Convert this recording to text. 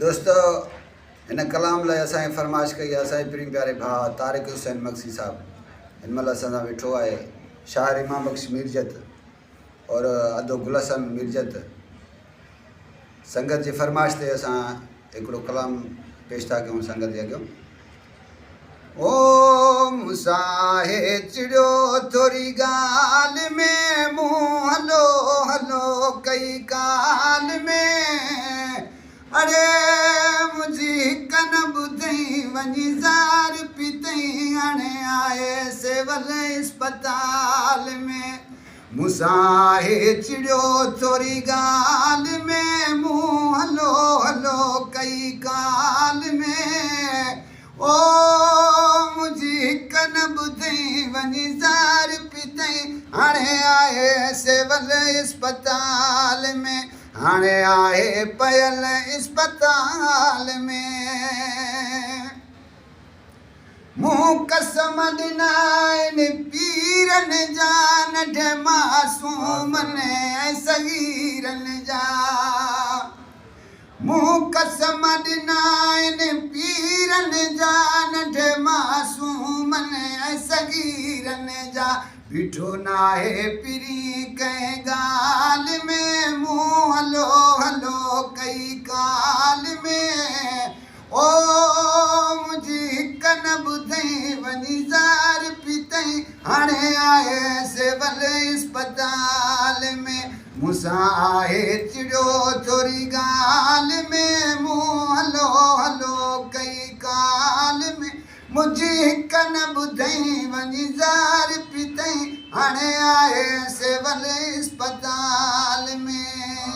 दोस्तों इन कलाम लाइ असांखे फरमाइश कई आहे असांजे प्रिय प्यारे भाउ तारिक हुसैन मक्सी साहब। हिन महिल असां सां वेठो आहे शाइर इमाम बख्श मीरजत और अदो गुलसन मीरजत। संगत जी फरमाइश ते असां हिकिड़ो कलाम पेश था कयूं संगत जे अॻियां। ओ मुसाहे चिड़ियो थोरी ॻाल्हि में मूं हलो हलो कई काल में। अरे मुंहिंजी हिक न ॿुधई वञी ज़ार पीतई हाणे आए सेवल इस्पताल में। मुसाहे चिड़ियो थोरी ॻाल्हि में मूं हलो हलो कई काल में। ओ मुंहिंजी हिक न ॿुधई वञी ज़ार पीतई हाणे आहे सेवल इस्पताल में। हाणे आहे पयल इस्पताल में। मूं कसम ॾिना आहिनि पीरनि जा नंढे मासूमनि ऐं सगीरनि जा। मूं कसम ॾिना आहिनि पीरनि जा नंढे मासूमनि ऐं सगीरनि जा। बीठो नाहे पिरी कंहिं ॻाल्हि में मूं हलो हलो कई काल में। ओ मुंहिंजी हिक न ॿुधई वञी ज़ार पीतई हाणे आहे सेवल इस्पताल में। मूंसां आहे चिड़ियो थोरी ॻाल्हि में मूं हलो हलो कई काल में। मुंहिंजी हिक न ॿुधई वञी ज़ार पीतई हाणे आहे सेवल इस्पताल में।